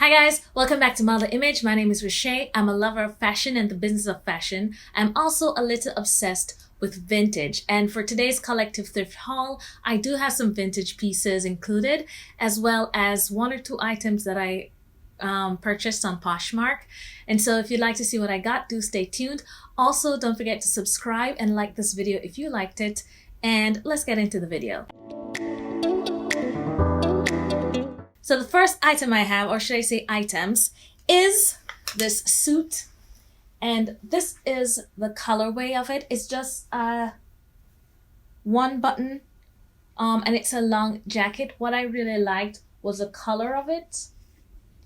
Hi guys, welcome back to Model Image. My name is Rashay. I'm a lover of fashion and the business of fashion. I'm also a little obsessed with vintage, and for today's collective thrift haul, I do have some vintage pieces included, as well as one or two items that I purchased on Poshmark. And so if you'd like to see what I got, do stay tuned. Also, don't forget to subscribe and like this video if you liked it, and let's get into the video. So the first item I have, or should I say items, is this suit. And this is the colorway of it. It's just one button and it's a long jacket. What I really liked was the color of it.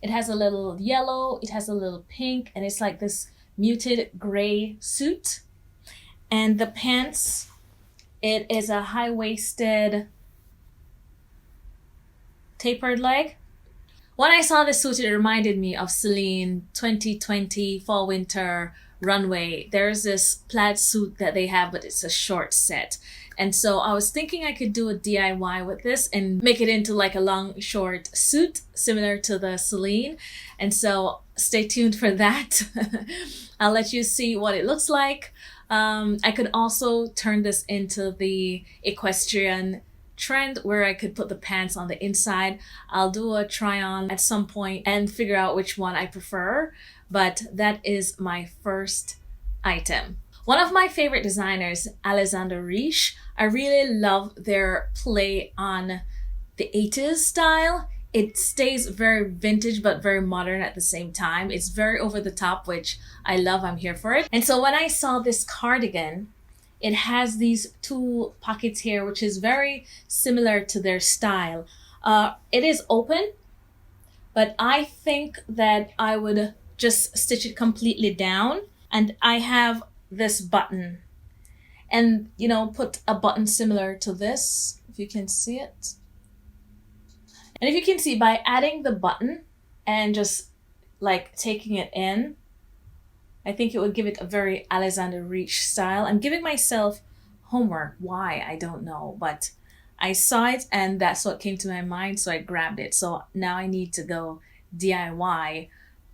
It has a little yellow, it has a little pink, and it's like this muted gray suit. And the pants, it is a high-waisted tapered leg. When I saw this suit, it reminded me of Celine 2020 fall winter runway. There's this plaid suit that they have, but it's a short set. And so I was thinking I could do a DIY with this and make it into like a long short suit similar to the Celine. And so stay tuned for that. I'll let you see what it looks like. I could also turn this into the equestrian trend where I could put the pants on the inside. I'll do a try on at some point and figure out which one I prefer, but that is my first item. One of my favorite designers, Alexander Riche, I really love their play on the 80s style. It stays very vintage but very modern at the same time. It's very over the top, which I love. I'm here for it. And so when I saw this cardigan, it has these two pockets here, which is very similar to their style. It is open, but I think that I would just stitch it completely down. And I have this button and, you know, put a button similar to this, if you can see it. And if you can see, by adding the button and just like taking it in, I think it would give it a very Alexander Riche style. I'm giving myself homework. Why? I don't know. But I saw it and that's what came to my mind, so I grabbed it. So now I need to go DIY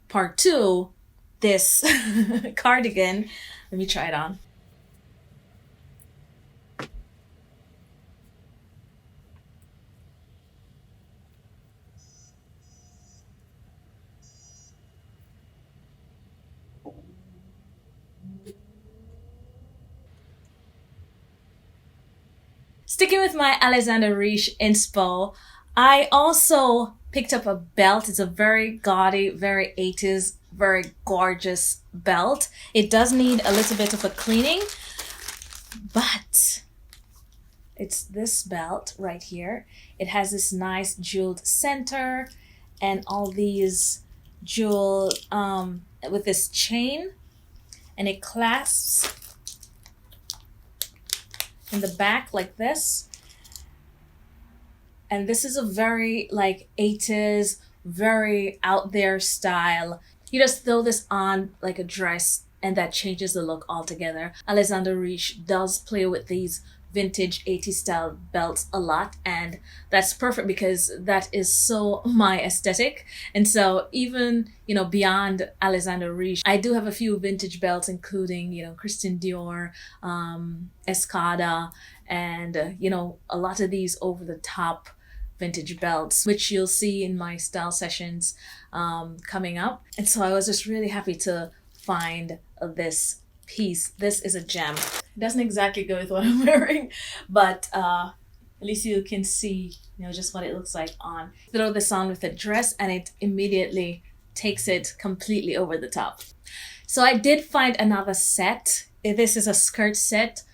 part 2, this cardigan. Let me try it on. Sticking with my Alexander Riche inspo, I also picked up a belt. It's a very gaudy, very 80s, very gorgeous belt. It does need a little bit of a cleaning, but it's this belt right here. It has this nice jeweled center and all these jewel with this chain, and it clasps in the back like this. And this is a very like 80s, very out there style. You just throw this on like a dress and that changes the look altogether. Alexander Riche does play with these vintage 80s style belts a lot, and that's perfect because that is so my aesthetic. And so even, you know, beyond Alexander Riche, I do have a few vintage belts, including, you know, Christian Dior, Escada, and you know, a lot of these over the top vintage belts, which you'll see in my style sessions coming up. And so I was just really happy to find this piece. This is a gem. It doesn't exactly go with what I'm wearing, but at least you can see, you know, just what it looks like on. Throw this on with a dress and it immediately takes it completely over the top. So I did find another set. This is a skirt set.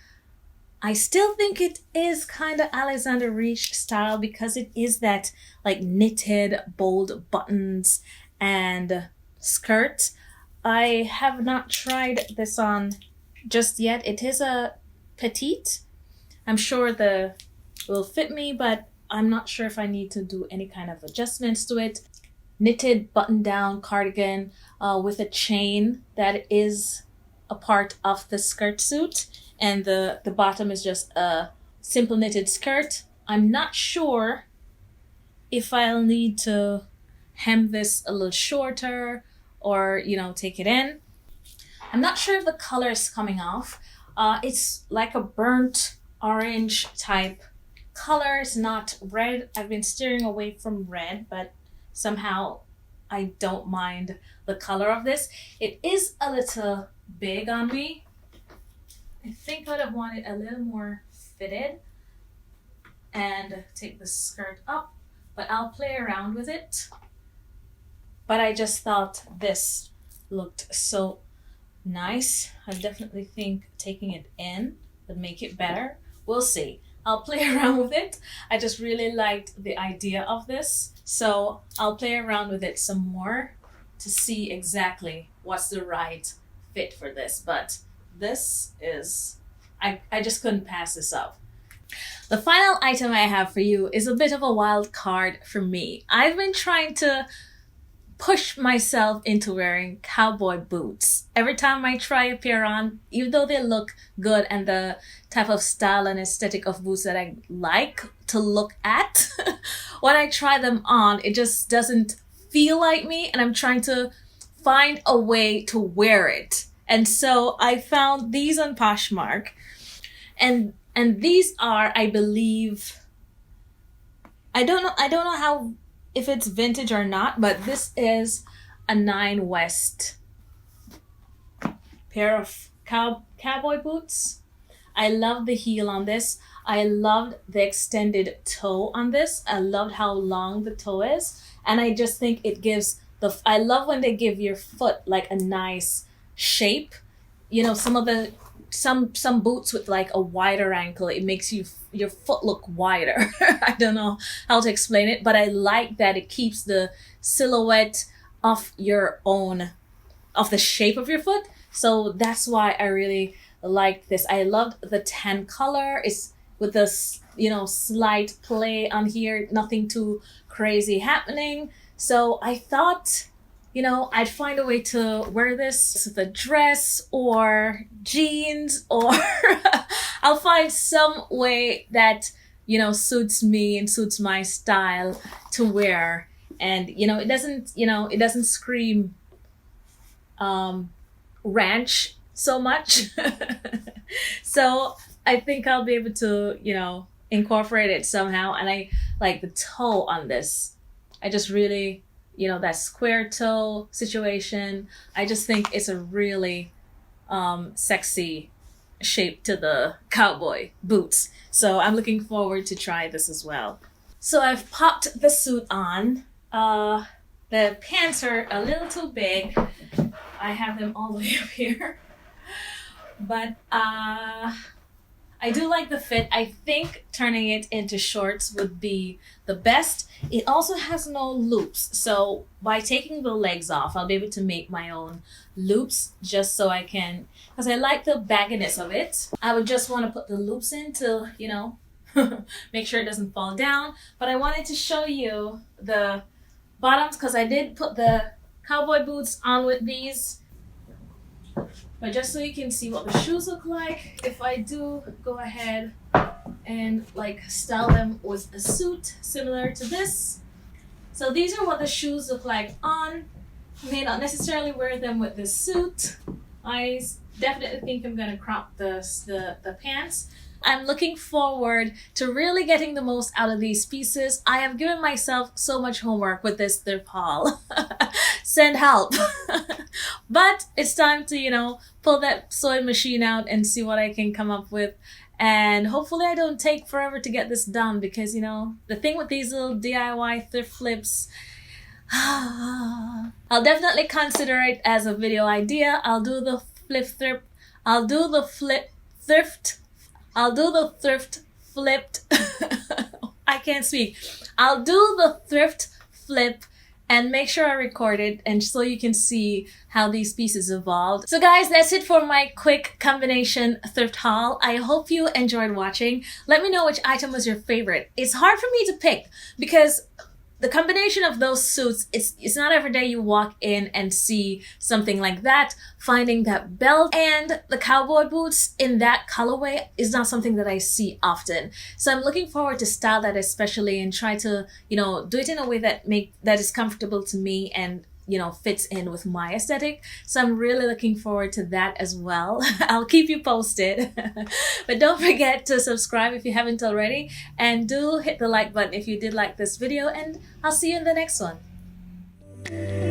I still think it is kind of Alexander Riche style because it is that like knitted bold buttons and skirt. I have not tried this on just yet. It is a petite. I'm sure it will fit me, but I'm not sure if I need to do any kind of adjustments to it. Knitted button down cardigan with a chain that is a part of the skirt suit, and the bottom is just a simple knitted skirt. I'm not sure if I'll need to hem this a little shorter or, you know, take it in. I'm not sure if the color is coming off. It's like a burnt orange type color. It's not red. I've been steering away from red, but somehow I don't mind the color of this. It is a little big on me. I think I would have wanted a little more fitted and take the skirt up, but I'll play around with it. But I just thought this looked so nice. I definitely think taking it in would make it better. We'll see. I'll play around with it. I just really liked the idea of this. So I'll play around with it some more to see exactly what's the right fit for this. But this is, I just couldn't pass this up. The final item I have for you is a bit of a wild card for me. I've been trying to push myself into wearing cowboy boots. Every time I try a pair on, even though they look good and the type of style and aesthetic of boots that I like to look at, when I try them on, it just doesn't feel like me, and I'm trying to find a way to wear it. And so I found these on Poshmark, and these are, I believe, I don't know how, if it's vintage or not, but this is a 9 West pair of cowboy boots. I love the heel on this. I loved the extended toe on this. I loved how long the toe is. And I just think it gives I love when they give your foot like a nice shape. You know, some boots with like a wider ankle, it makes your foot look wider. I don't know how to explain it, but I like that it keeps the silhouette of the shape of your foot. So that's why I really like this. I loved the tan color. It's with this, you know, slight play on here, nothing too crazy happening. So I thought, you know, I'd find a way to wear this with a dress or jeans, or I'll find some way that, you know, suits me and suits my style to wear. And, you know, it doesn't scream ranch so much. So I think I'll be able to, you know, incorporate it somehow. And I like the toe on this. I just really, you know, that square toe situation. I just think it's a really sexy shape to the cowboy boots. So I'm looking forward to try this as well. So I've popped the suit on. The pants are a little too big. I have them all the way up here. But I do like the fit. I think turning it into shorts would be the best. It also has no loops. So by taking the legs off, I'll be able to make my own loops just so I can, because I like the bagginess of it. I would just want to put the loops in to, you know, make sure it doesn't fall down. But I wanted to show you the bottoms because I did put the cowboy boots on with these. But just so you can see what the shoes look like, if I do go ahead and like style them with a suit similar to this. So these are what the shoes look like on. I may not necessarily wear them with this suit. I definitely think I'm gonna crop the pants. I'm looking forward to really getting the most out of these pieces. I have given myself so much homework with this thrift haul. Send help. But it's time to, you know, pull that sewing machine out and see what I can come up with. And hopefully I don't take forever to get this done because, you know, the thing with these little DIY thrift flips, I'll definitely consider it as a video idea. I'll do the thrift flipped. I can't speak. I'll do the thrift flip and make sure I record it and so you can see how these pieces evolved. So guys, that's it for my quick combination thrift haul. I hope you enjoyed watching. Let me know which item was your favorite. It's hard for me to pick because the combination of those suits, it's not every day you walk in and see something like that. Finding that belt and the cowboy boots in that colorway is not something that I see often. So I'm looking forward to style that especially, and try to, you know, do it in a way that is comfortable to me and, you know, fits in with my aesthetic. So I'm really looking forward to that as well. I'll keep you posted. But don't forget to subscribe if you haven't already, and do hit the like button if you did like this video, and I'll see you in the next one.